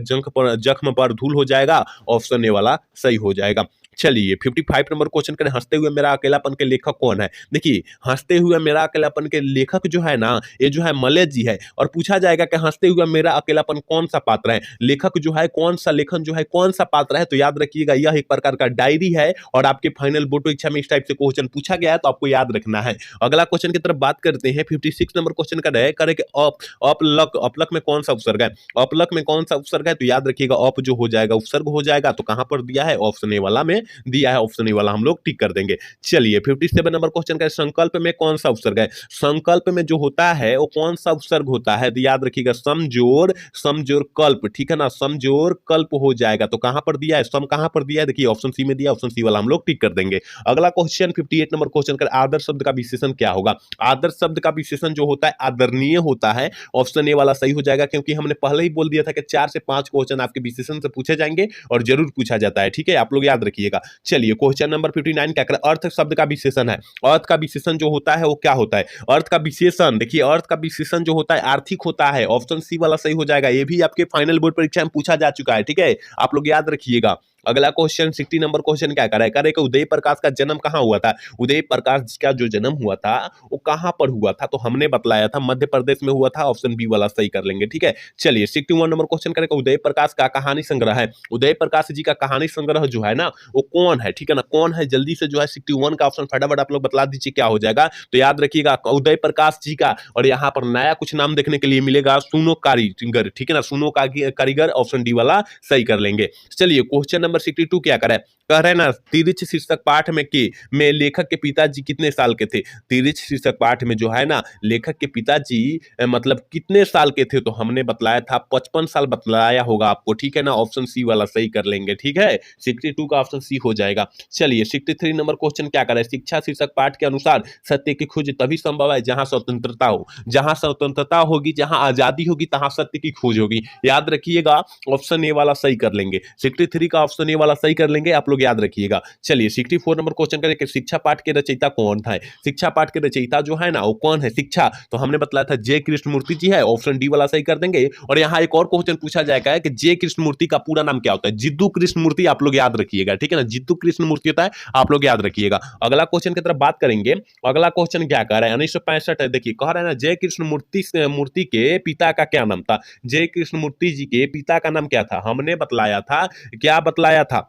S1: जख्म पर धूल हो जाएगा, ऑप्शन ए वाला सही हो जाएगा। चलिए 55 नंबर क्वेश्चन करें, हंसते हुए मेरा अकेलापन के लेखक कौन है। देखिए हंसते हुए मेरा अकेलापन के लेखक जो है ना, ये जो है मलय जी है, और पूछा जाएगा कि हंसते हुए मेरा अकेलापन कौन सा पात्र है, लेखक जो है कौन सा लेखन जो है कौन सा पात्र है। तो याद रखिएगा यह एक प्रकार का डायरी है, और आपके फाइनल बोर्ड परीक्षा में इस टाइप से क्वेश्चन पूछा गया है, तो आपको याद रखना है। अगला क्वेश्चन की तरफ बात करते हैं, 56 नंबर क्वेश्चन का है, करे कि अपलक, अपलक में कौन सा उपसर्ग है, अपलक में कौन सा उपसर्ग है। तो याद रखिएगा अप जो हो जाएगा उपसर्ग हो जाएगा, तो कहां पर दिया है, ऑप्शन ए वाला में दिया है, ऑप्शन ए वाला हम लोग टिक कर देंगे। चलिए 57 नंबर क्वेश्चन का, संकल्प में कौन सा उपसर्ग है। संकल्प में जो होता है वो कौन सा उपसर्ग होता है। तो याद रखिएगा समजोर, समजोर कल्प, ठीक है ना, समजोर कल्प हो जाएगा। तो कहां पर दिया है, सम कहां पर दिया है, देखिए ऑप्शन सी में दिया, ऑप्शन सी वाला हम लोग टिक कर देंगे। अगला क्वेश्चन 58 नंबर क्वेश्चन का, आदर शब्द का विशेषण क्या होगा। आदर शब्द का विशेषण जो होता है आदरणीय होता है, ऑप्शन ए वाला सही हो जाएगा, क्योंकि हमने पहले ही बोल दिया था कि 4 से 5 क्वेश्चन आपके विशेषण से पूछे जाएंगे और जरूर पूछा जाता है, ठीक है, आप लोग याद रखिएगा। चलिए क्वेश्चन नंबर 59 क्या करें, अर्थ शब्द का विशेषण है। अर्थ का विशेषण जो होता है वो क्या होता है। अर्थ का विशेषण, देखिए अर्थ का विशेषण जो होता है आर्थिक होता है, ऑप्शन सी वाला सही हो जाएगा। ये भी आपके फाइनल बोर्ड परीक्षा में पूछा जा चुका है, ठीक है, आप लोग याद रखिएगा। अगला क्वेश्चन 60 नंबर क्वेश्चन क्या करे, करे कि उदय प्रकाश का जन्म कहां हुआ था। उदय प्रकाश का जो जन्म हुआ था वो कहां पर हुआ था। तो हमने बतलाया था मध्य प्रदेश में हुआ था, ऑप्शन बी वाला सही कर लेंगे, ठीक है। चलिए 61 नंबर क्वेश्चन करें, उदय प्रकाश का कहानी संग्रह है। उदय प्रकाश जी का कहानी संग्रह जो है ना वो कौन है, ठीक है ना, कौन है, जल्दी से जो है 61 का ऑप्शन फटाफट आप लोग बतला दीजिए क्या हो जाएगा। तो याद रखिएगा उदय प्रकाश जी का, और यहाँ पर नया कुछ नाम देखने के लिए मिलेगा, सुनो कारीगर, ठीक है ना, सुनो कारीगर, ऑप्शन डी वाला सही कर लेंगे। चलिए क्वेश्चन नंबर 62 क्या करें, कह रहे ना तिरिच शीर्षक पाठ में लेखक के पिताजी कितने साल के थे। तिरिच शीर्षक पाठ में जो है ना लेखक के पिताजी मतलब कितने साल के थे। तो हमने बतलाया था 55 साल बतलाया होगा आपको, ठीक है ना, ऑप्शन सी वाला सही कर लेंगे, ठीक है, 62 का ऑप्शन सी हो जाएगा। चलिए 63 नंबर क्वेश्चन क्या करें, शिक्षा शीर्षक पाठ के अनुसार सत्य की खोज तभी संभव है जहां स्वतंत्रता हो। जहां स्वतंत्रता होगी, जहां आजादी होगी, तहां सत्य की खोज होगी। याद रखिएगा ऑप्शन ए वाला सही कर लेंगे, 63 का ऑप्शन ए वाला सही कर लेंगे, आप लोग याद रखिएगा। चलिए 64 नंबर क्वेश्चन करें कि शिक्षा पाठ के रचयिता कौन था। शिक्षा पाठ के रचयिता जो है ना वो कौन है, शिक्षा, तो हमने बताया था जे कृष्णमूर्ति जी है, ऑप्शन डी वाला सही कर देंगे। और यहाँ एक और क्वेश्चन पूछा जाएगा कि जे कृष्णमूर्ति का पूरा नाम क्या होता है। जिद्दू कृष्णमूर्ति, आप लोग याद रखिएगा, ठीक है ना, जिद्दू कृष्णमूर्ति होता है, आप लोग याद रखिएगा। अगला क्वेश्चन की तरफ बात करेंगे। अगला क्वेश्चन क्या कह रहा है, 1965 है, देखिए कह रहा है ना जय कृष्णमूर्ति के पिता का क्या नाम था। जय कृष्णमूर्ति जी के पिता का नाम क्या था, हमने बतलाया था, क्या बतलाया था,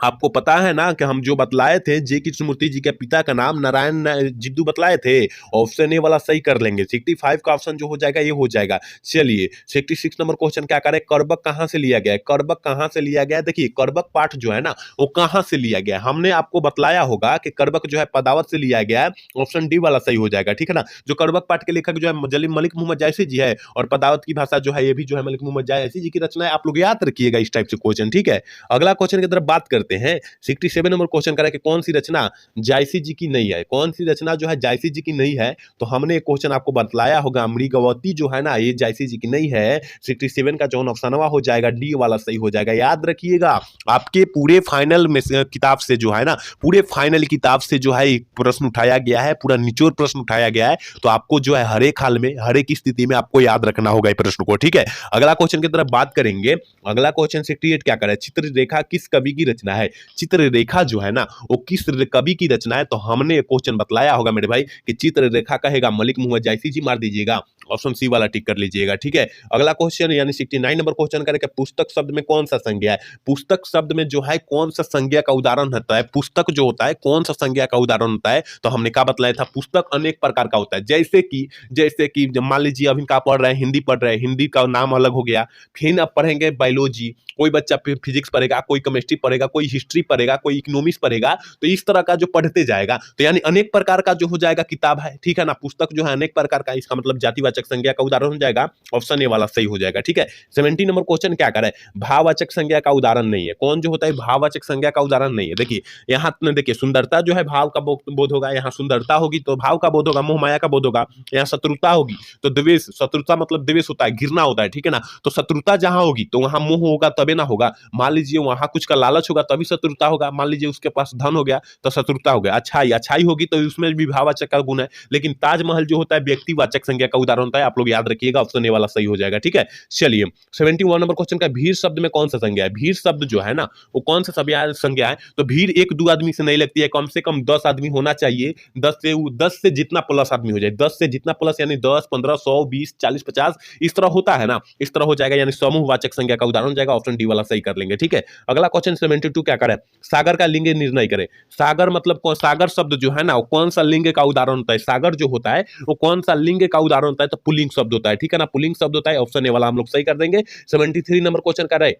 S1: आपको पता है ना कि हम जो बतलाए थे जे कृष्णमूर्ति जी के पिता का नाम नारायण जिद्दू बतलाए थे। ऑप्शन ए वाला सही कर लेंगे। 65 का ऑप्शन जो हो जाएगा ये हो जाएगा। चलिए 66 नंबर क्वेश्चन क्या करें, करबक कहाँ से लिया गया है, करबक कहाँ से लिया गया है। देखिए करबक पाठ जो है ना वो कहाँ से लिया गया है, हमने आपको बतलाया होगा कि करबक जो है पदावत से लिया गया है। ऑप्शन डी वाला सही हो जाएगा, ठीक है ना। जो करबक पाठ के लेखक जो है मलिक मोहम्मद जायसी जी है, और पदावत की भाषा जो है ये भी जो है मलिक मोहम्मद जायसी जी की रचना है। आप लोग याद रखिएगा इस टाइप से क्वेश्चन, ठीक है। अगला क्वेश्चन की तरफ बात करते हैं। 67 नंबर क्वेश्चन करें कि कौन सी रचना जायसी जी की नहीं है, कौन सी रचना जो है जायसी जी की नहीं है। तो हमने एक क्वेश्चन आपको बतलाया होगा, मृगवती जो है ना ये जायसी जी की नहीं है। 67 का जो ऑप्शन हो जाएगा डी वाला सही हो जाएगा। याद रखिएगा आपके पूरे फाइनल में किताब से जो है ना, पूरे फाइनल किताब से जो है एक प्रश्न उठाया गया है, पूरा निचोड़ प्रश्न उठाया गया है। तो आपको जो है हर एक हाल में, हर एक स्थिति में आपको याद रखना होगा इस प्रश्न को, ठीक है। अगला क्वेश्चन की तरफ बात करेंगे। अगला क्वेश्चन 68 क्या करे, चित्ररेखा किस कवि की रचना है। चित्ररेखा जो है ना वो किस कवि की रचना है। तो हमने क्वेश्चन बतलाया होगा मेरे भाई कि चित्ररेखा कहेगा मलिक मोहम्मद जायसी जी, मार दीजिएगा। ऑप्शन सी वाला टिक कर लीजिएगा, ठीक है। अगला क्वेश्चन यानी 69 नंबर क्वेश्चन करें कि पुस्तक शब्द में कौन सा संज्ञा है। पुस्तक शब्द में जो है कौन सा संज्ञा का उदाहरण होता है, पुस्तक जो होता है कौन सा संज्ञा का उदाहरण होता है। तो हमने क्या बतलाया था, पुस्तक अनेक प्रकार का होता है। जैसे कि जब मान लीजिए अभी का पढ़ रहे हैं, हिंदी पढ़ रहे हैं, हिंदी का नाम अलग हो गया। फिर अब पढ़ेंगे बायोलॉजी, कोई बच्चा फिजिक्स पढ़ेगा, कोई केमिस्ट्री पढ़ेगा, कोई हिस्ट्री पढ़ेगा, कोई इकोनॉमिक्स पढ़ेगा। तो इस तरह का जो पढ़ते जाएगा तो यानी अनेक प्रकार का जो हो जाएगा किताब है, ठीक है ना। पुस्तक जो है अनेक प्रकार का, इसका मतलब जातिवाचक संज्ञा का उदाहरण हो जाएगा। ऑप्शन ए वाला सही हो जाएगा, ठीक है। 70 नंबर क्वेश्चन क्या करे, भाववाचक संज्ञा का उदाहरण नहीं है। कौन जो होता है भाववाचक संज्ञा का उदाहरण नहीं है। देखिए यहाँ देखिए सुंदरता जो है भाव का बोध होगा, यहाँ सुंदरता होगी तो भाव का बोध होगा, मोह माया का बोध होगा। यहाँ शत्रुता होगी तो द्वेष, शत्रुता मतलब द्वेष होता है, घृणा होता है, ठीक है ना। तो शत्रुता जहां होगी तो वहां मोह होगा तबे ना होगा। मान लीजिए वहां कुछ का लालच होगा तभी शत्रुता होगा। मान लीजिए उसके पास धन हो गया तो शत्रुता हो गया। अच्छाई होगी तो उसमें भी भाववाचक का गुण है। लेकिन ताजमहल जो होता है व्यक्तिवाचक संज्ञा का उदाहरण होता है। आप लोग याद रखिएगा, ऑप्शन ए वाला सही हो जाएगा, ठीक है। चलिए 71 नंबर क्वेश्चन का भीड़ शब्द में कौन सा संज्ञा है। भीड़ शब्द जो है ना वो कौन सा संज्ञा है। तो भीड़ एक दो आदमी से नहीं लगती है, कम से कम 10 आदमी होना चाहिए। 10 से जितना प्लस आदमी हो जाए, 10 से जितना प्लस यानी 10, 15, 100, 20, 40, 50 इस तरह होता है ना, इस तरह हो जाएगा। यानी समूहवाचक संज्ञा का उदाहरण हो जाएगा। ऑप्शन डी वाला सही कर लेंगे, ठीक है। अगला क्वेश्चन 72 क्या करे, सागर का लिंग निर्णय करे। सागर मतलब सागर शब्द जो है ना वो कौन सा लिंग का उदाहरण होता है। सागर जो होता है वो कौन सा लिंग का उदाहरण होता है। तो पुल्लिंग शब्द होता है, ठीक है ना, पुल्लिंग शब्द होता है। ऑप्शन ए वाला हम लोग सही कर देंगे। 73 नंबर क्वेश्चन कर रहे,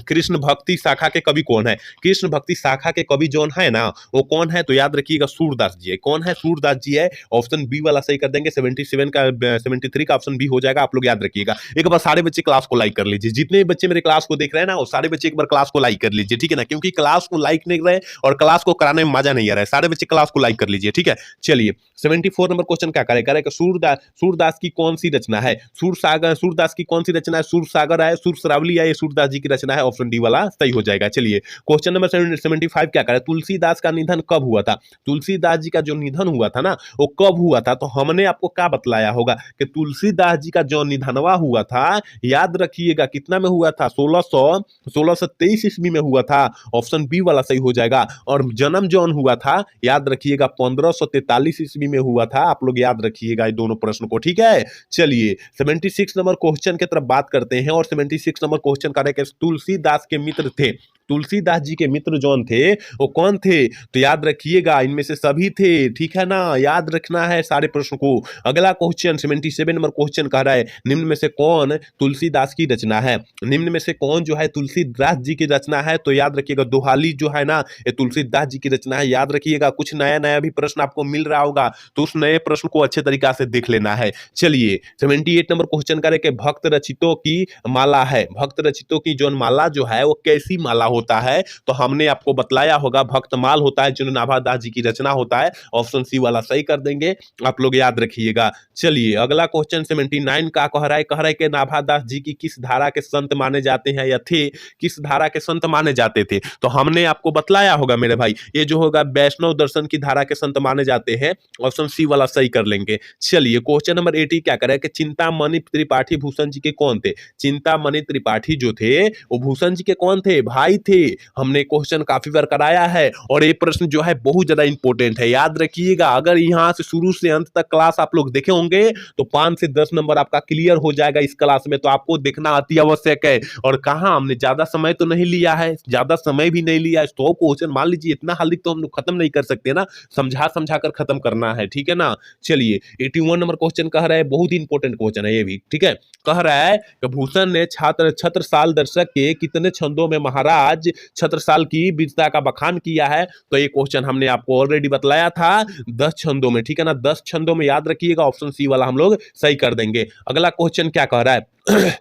S1: कृष्ण भक्ति शाखा के कवि कौन है। कृष्ण भक्ति शाखा के कवि जो है ना वो कौन है। तो याद रखिएगा सूरदास जी है। कौन है, सूरदास जी है। ऑप्शन बी वाला सही कर देंगे। 73 का ऑप्शन बी हो जाएगा। आप लोग याद रखिएगा। एक बार सारे बच्चे क्लास को लाइक कर लीजिए, जितने बच्चे मेरे क्लास को देख रहे हैं ना वो सारे बच्चे एक बार क्लास को लाइक कर लीजिए, ठीक है ना। क्योंकि क्लास को लाइक नहीं कर रहे और क्लास को कराने में मजा नहीं आ रहा है। सारे बच्चे क्लास को लाइक कर लीजिए, ठीक है। चलिए 74 नंबर क्वेश्चन क्या करेगा, सूरदास की कौन सी रचना है। सूरदास की कौन सी रचना है। सूरसागर है, सूरश्रावली है, ये सूरदास जी की रचना है। ऑप्शन डी वाला सही हो जाएगा। चलिए क्वेश्चन नंबर 75 क्या करे, तुलसीदास का निधन कब हुआ था। तुलसीदास जी का जो निधन हुआ था ना वो कब हुआ था। तो हमने आपको क्या बतलाया होगा कि तुलसीदास जी का जो निधनवा हुआ था, याद रखिएगा कितना में हुआ था, 1623 ईस्वी में हुआ था। ऑप्शन बी वाला सही हो जाएगा। और जन्म जौन हुआ था याद रखिएगा 1543 ईस्वी में हुआ था। आप लोग याद रखिएगा ये दोनों प्रश्न को, ठीक है। चलिए 76 नंबर क्वेश्चन की तरफ बात करते हैं। और 76 नंबर क्वेश्चन का तुलसीदास के मित्र थे। तुलसीदास जी के मित्र जौन थे वो कौन थे। तो याद रखिएगा इनमें से सभी थे, ठीक है ना। याद रखना है सारे प्रश्न को। अगला क्वेश्चन 77 नंबर क्वेश्चन कह रहा है, निम्न में से कौन तुलसीदास की रचना है। निम्न में से कौन जो है तुलसीदास जी की रचना है। तो याद रखिएगा दोहाली जो है ना ये तुलसीदास जी की रचना है। याद रखिएगा कुछ नया नया भी प्रश्न आपको मिल रहा होगा तो उस नए प्रश्न को अच्छे तरीका से देख लेना है। चलिए 78 नंबर क्वेश्चन करें कि भक्त रचितों की माला है। भक्त रचितों की जो माला जो है वो कैसी माला होता है। तो हमने आपको बतलाया होगा भक्तमाल होता है जो नाभादास जी की रचना होता है। ऑप्शन सी वाला सही कर देंगे, आप लोग याद रखिएगा। चलिए अगला क्वेश्चन 79 का कह रहा है कि नाभादास जी की किस धारा के संत माने जाते हैं या थे, किस धारा के संत माने जाते थे। तो हमने आपको बतलाया होगा मेरे भाई ये जो होगा वैष्णव दर्शन की धारा के संत माने जाते हैं। ऑप्शन सी वाला सही कर लेंगे। चलिए क्वेश्चन नंबर 80 क्या करे कि चिंतामणि त्रिपाठी भूषण जी के कौन थे। चिंतामणि त्रिपाठी जो थे वो भूषण जी के कौन थे, भाई थे, थे, हमने क्वेश्चन काफी बार कराया है और ये प्रश्न जो है बहुत ज्यादा इंपॉर्टेंट है। याद रखिएगा, अगर यहाँ से शुरू से अंत तक क्लास आप लोग देखे होंगे तो 5 से 10 नंबर आपका क्लियर हो जाएगा इस क्लास में। तो आपको देखना अति आवश्यक है। और कहा हमने ज्यादा समय तो नहीं लिया है, ज्यादा समय भी नहीं लिया है। 100 क्वेश्चन मान लीजिए, इतना हाल तो हम लोग खत्म नहीं कर सकते ना, समझा समझा कर खत्म करना है, ठीक है ना। चलिए 81 नंबर क्वेश्चन कह रहा है, बहुत ही इंपॉर्टेंट क्वेश्चन है ये भी, ठीक है। कह रहा है कि भूषण ने छत्रसाल दर्शक के कितने छंदों में महाराज छत्रसाल की वीरता का बखान किया है। तो ये क्वेश्चन हमने आपको ऑलरेडी बतलाया था, 10 छंदों में, ठीक है ना। 10 छंदों में याद रखिएगा, ऑप्शन सी वाला हम लोग सही कर देंगे। अगला क्वेश्चन क्या कह रहा है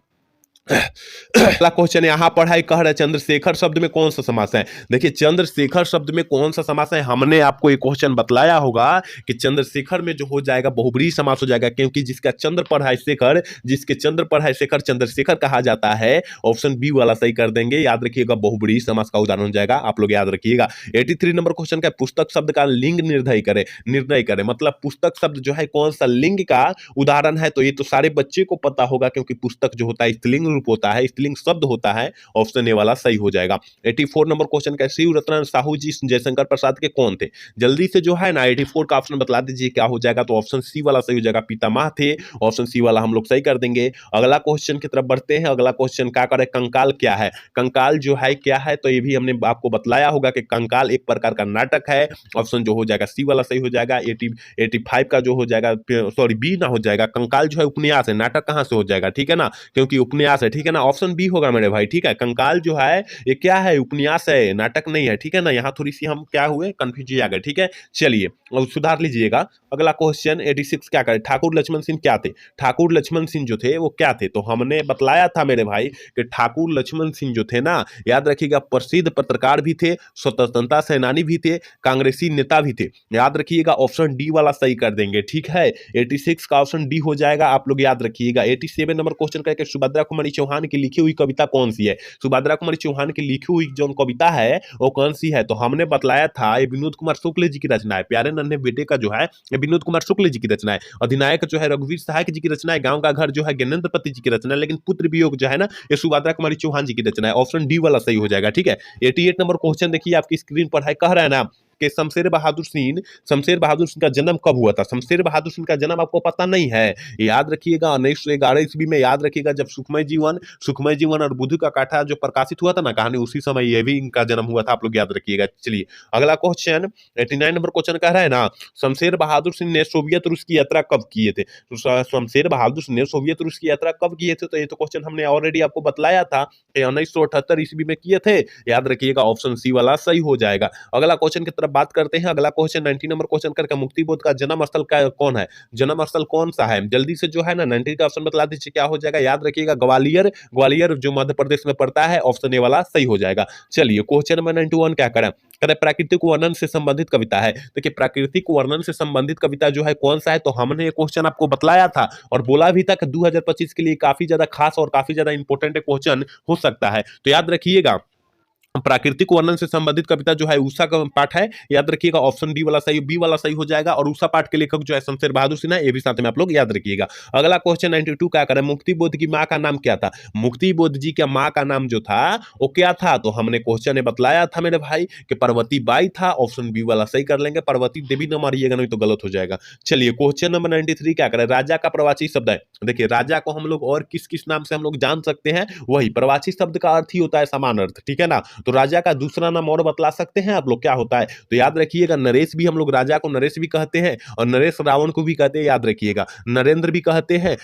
S1: अगला क्वेश्चन यहां पर है, कह रहा है चंद्रशेखर शब्द में कौन सा समास है। देखिए चंद्रशेखर शब्द में कौन सा समास है, हमने आपको ये क्वेश्चन बतलाया होगा कि चंद्रशेखर में जो हो जाएगा बहुब्रीहि समास हो जाएगा, क्योंकि जिसका चंद्र पर है शेखर, जिसके चंद्र पर है शेखर, चंद्रशेखर कहा जाता है। ऑप्शन बी वाला सही कर देंगे। याद रखिएगा, बहुब्रीहि समास का उदाहरण हो जाएगा, आप लोग याद रखिएगा। 83 नंबर क्वेश्चन का पुस्तक शब्द का लिंग निर्णय करे, मतलब पुस्तक शब्द जो है कौन सा लिंग का उदाहरण है। तो ये तो सारे बच्चे को पता होगा, क्योंकि पुस्तक जो होता है स्त्रीलिंग रूप होता है, स्त्रीलिंग शब्द होता है। ऑप्शन ए वाला सही हो जाएगा। 84 नंबर क्वेश्चन का, शिव रत्न साहू जी जयशंकर प्रसाद के कौन थे। जल्दी से जो है ना 84 का ऑप्शन बतला दीजिए क्या हो जाएगा। तो ऑप्शन सी वाला सही हो जाएगा, पितामह थे। ऑप्शन सी वाला हम लोग सही कर देंगे। अगला क्वेश्चन की तरफ बढ़ते हैं। अगला क्वेश्चन क्या करे, कंकाल क्या है। कंकाल जो है क्या है, तो ये भी हमने आपको बतलाया होगा कि कंकाल एक प्रकार का नाटक है। ऑप्शन जो हो जाएगा सी वाला सही हो जाएगा। 85 का जो हो जाएगा, सॉरी बी ना हो जाएगा, कंकाल जो है उपन्यास है, नाटक कहां से हो जाएगा, ठीक है ना, क्योंकि उपन्यास है, ठीक है ना। ऑप्शन बी होगा मेरे भाई, ठीक है। कंकाल जो है ये क्या है, उपन्यास है, नाटक नहीं है, ठीक है ना। यहाँ थोड़ी सी हम क्या हुए, कंफ्यूज आ गए, ठीक है। चलिए अब सुधार लीजिएगा। अगला क्वेश्चन 86 क्या करे, ठाकुर लक्ष्मण सिंह क्या थे। ठाकुर लक्ष्मण सिंह जो थे वो क्या थे, तो हमने बतलाया था मेरे भाई कि ठाकुर लक्ष्मण सिंह जो थे ना, याद रखिएगा, प्रसिद्ध पत्रकार भी थे, स्वतंत्रता सेनानी भी थे, कांग्रेसी नेता भी थे। याद रखिएगा, ऑप्शन डी वाला सही कर देंगे, ठीक है। 86 का ऑप्शन डी हो जाएगा, आप लोग याद रखिएगा। 87 नंबर क्वेश्चन करके, सुभद्रा कुमारी चौहान की लिखी हुई कविता कौन सी है। सुभद्रा कुमारी चौहान की लिखी हुई जो कविता है वो कौन सी है, तो हमने बतलाया था ये विनोद कुमार शुक्ल जी की रचना है। प्यारे नन्हे बेटे का जो है ये विनोद कुमार शुक्ल जी की रचना है। अधिनायक जो है रघुवीर सहाय जी की रचना है। गांव का घर जो है ज्ञानेंद्रपति जी की रचना है। लेकिन पुत्र वियोग जो है ना, ये सुभद्रा कुमारी चौहान जी की रचना है। ऑप्शन डी वाला सही हो जाएगा, ठीक है। 88 नंबर क्वेश्चन देखिए आपकी स्क्रीन पर है, कह रहा है ना कि शमशेर बहादुर सिंह का जन्म कब हुआ था। शमशेर बहादुर सिंह का जन्म आपको पता नहीं है, याद रखिएगा 1911 ईस्वी में। याद रखिएगा जब सुखमय जीवन और बुद्ध का काठा जो प्रकाशित हुआ था ना कहानी, उसी समय ये भी इनका जन्म हुआ था, आप लोग याद रखिएगा। चलिए अगला क्वेश्चन 89 नंबर क्वेश्चन कह रहा है ना, शमशेर बहादुर सिंह ने सोवियत रूस की यात्रा कब किए थे। तो शमशेर बहादुर सिंह ने सोवियत रूस की यात्रा कब किए थे, तो ये तो क्वेश्चन हमने ऑलरेडी आपको बतलाया था, 1978 ईस्वी में किए थे। याद रखिएगा, ऑप्शन सी वाला सही हो जाएगा। अगला क्वेश्चन की तरफ बात करते हैं। अगला क्वेश्चन 90 नंबर क्वेश्चन करके, मुक्तिबोध का जन्म स्थल कौन है। जन्म स्थल कौन सा है, जल्दी से जो है ना 90 का ऑप्शन बतला दीजिए क्या हो जाएगा। याद रखिएगा, ग्वालियर जो मध्य प्रदेश में पड़ता है। ऑप्शन ए वाला सही हो जाएगा। चलिए क्वेश्चन नंबर 91 क्या करें, प्राकृतिक वर्णन से संबंधित कविता है। देखिए प्राकृतिक वर्णन से संबंधित कविता जो है कौन सा है, तो हमने ये क्वेश्चन आपको बतलाया था और बोला भी था कि 2025 के लिए काफी ज्यादा खास और काफी ज्यादा इंपॉर्टेंट क्वेश्चन हो सकता है। तो याद रखिएगा, प्राकृतिक वर्णन से संबंधित कविता जो है उषा का पाठ है। याद रखिएगा, ऑप्शन डी वाला सही, बी वाला सही हो जाएगा। और उषा पाठ के लेखक जो है शमशेर बहादुर सिंह है, ये भी साथ में आप लोग याद रखिएगा। अगला क्वेश्चन 92 क्या करें, मुक्तिबोध की माँ का नाम क्या था। मुक्तिबोध जी का माँ का नाम जो था वो क्या था, तो हमने क्वेश्चन में बतलाया था मेरे भाई कि पार्वती बाई था। ऑप्शन बी वाला सही कर लेंगे, पार्वती देवी न मारिएगा नहीं तो गलत हो जाएगा। चलिए क्वेश्चन नंबर 93 क्या करें, राजा का प्रवाची शब्द है। देखिए राजा को हम लोग और किस किस नाम से हम लोग जान सकते हैं, वही प्रवाची शब्द का अर्थ ही होता है समान अर्थ, ठीक है ना। तो राजा का दूसरा नाम और बतला सकते हैं आप लोग क्या होता है, तो याद रखिएगा, नरेश भी हम लोग राजा को नरेश भी कहते हैं और नरेश रावण को भी कहते हैं। याद रखिएगा, नरेंद्र भी कहते हैं,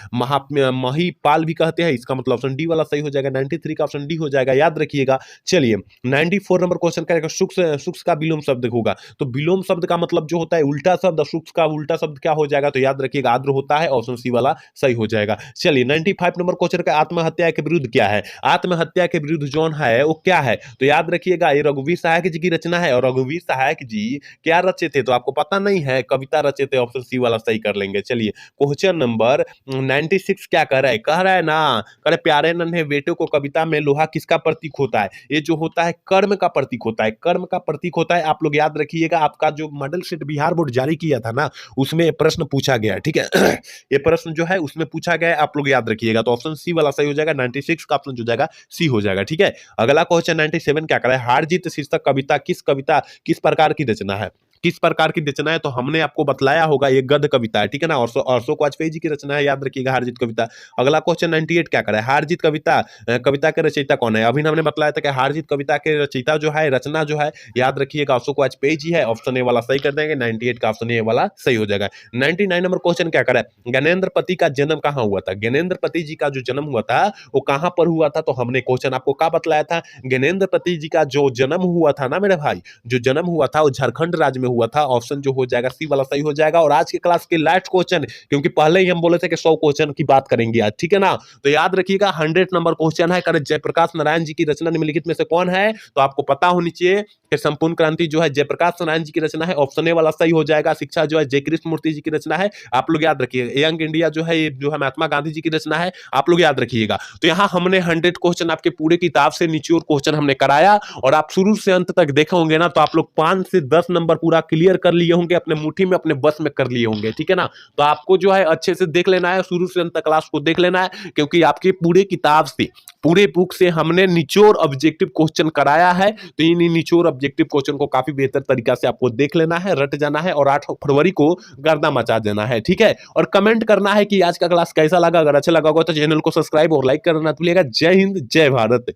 S1: महिपाल भी कहते हैं। इसका मतलब ऑप्शन डी वाला सही हो जाएगा। 93 का ऑप्शन डी हो जाएगा, याद रखिएगा। चलिए 94 नंबर क्वेश्चन करेगा, सुक्ष का विलोम शब्द होगा। तो विलोम शब्द का मतलब जो होता है उल्टा शब्द, सुक्ष का उल्टा शब्द क्या हो जाएगा, तो याद रखिएगा आद्र होता है। ऑप्शन सी वाला सही हो जाएगा। चलिए 95 नंबर क्वेश्चन का, आत्महत्या के विरुद्ध क्या है। आत्महत्या के विरुद्ध जोन है वो क्या है, तो याद रखिएगा ये रघुवीर सहाय जी की रचना है। और रघुवीर सहाय जी क्या रचे थे, तो आपको पता नहीं है, कविता रचे थे। ऑप्शन सी वाला सही कर लेंगे। चलिए क्वेश्चन नंबर 96 क्या कह रहा है, कह रहा है ना, कह रहे प्यारे नन्हे बेटे को कविता में लोहा किसका प्रतीक होता है। ये जो होता है कर्म का प्रतीक होता है, कर्म का प्रतीक होता है। आप लोग याद रखिएगा, आपका जो मॉडल शीट बिहार बोर्ड जारी किया था ना, उसमें प्रश्न पूछा गया, ठीक है। ये प्रश्न जो है उसमें पूछा गया, आप लोग याद रखिएगा। तो ऑप्शन सी वाला सही हो जाएगा। 96 का ऑप्शन जो जाएगा सी हो जाएगा, ठीक है। अगला क्वेश्चन 97 7 क्या करा है, हार जीत शीर्षक कविता किस प्रकार की रचना है, किस प्रकार की रचना है, तो हमने आपको बतलाया होगा ये गद्य कविता है, ठीक है ना। और अशोक वाजपेयी जी की रचना है, याद रखिएगा हार जीत कविता। अगला क्वेश्चन 98 क्या करा है, हार जीत कविता कविता के रचयिता कौन है। अभी हमने बतलाया था कि हार जीत कविता के रचयिता जो है, रचना जो है, याद रखिएगा अशोक वाजपेयी जी है। ऑप्शन ए वाला सही कर देंगे, 98 का ऑप्शन ए वाला सही हो जाएगा। 99 नंबर क्वेश्चन क्या करा है, ज्ञानेंद्र पति का जन्म कहाँ हुआ था। ज्ञानेंद्र पति जी का जो जन्म हुआ था वो कहाँ पर हुआ था, तो हमने क्वेश्चन आपको क्या बतलाया था, ज्ञानेंद्र पति जी का जो जन्म हुआ था ना मेरे भाई, जो जन्म हुआ था वो झारखंड राज्य में हुआ था। ऑप्शन जो हो जाएगा सी वाला सही हो जाएगा। और आज के क्लास के लास्ट क्वेश्चन, क्योंकि पहले ही हम बोले थे कि 100 क्वेश्चन की बात करेंगे आज, ठीक है ना। तो याद रखिएगा 100 नंबर क्वेश्चन है, करे जयप्रकाश नारायण जी की रचना निम्नलिखित में से कौन है, तो आपको पता होनी चाहिए कि संपूर्ण क्रांति जो है जयप्रकाश नारायण जी की रचना है। ऑप्शन ए वाला सही हो जाएगा। शिक्षा जो है जय कृष्ण मूर्ति जी की रचना है, आप लोग याद रखिएगा। यंग इंडिया जो है, ये जो है महात्मा गांधी जी की रचना है, आप लोग याद रखिएगा। तो यहाँ हमने 100 क्वेश्चन आपके पूरे किताब से निचोड़ क्वेश्चन हमने कराया, और आप शुरू से अंत तक देखे होंगे ना, तो आप लोग 5 से 10 नंबर पूरा क्लियर कर लिए होंगे, अपने मुट्ठी में, अपने बस में कर लिए होंगे, ठीक है ना। तो आपको जो है अच्छे से देख लेना है, शुरू से अंत तक क्लास को देख लेना है, क्योंकि आपके पूरे किताब से, पूरे बुक से हमने निचोड़ ऑब्जेक्टिव क्वेश्चन कराया है। तो इन निचोड़ ऑब्जेक्टिव क्वेश्चन को काफी बेहतर तरीका से आपको देख लेना है, रट जाना है, और 8 फरवरी को गर्दा मचा देना है, ठीक है। और कमेंट करना है कि आज का क्लास कैसा लगा। अगर अच्छा लगा होगा तो चैनल को सब्सक्राइब और लाइक करना ना भूलिएगा। जय हिंद, जय भारत।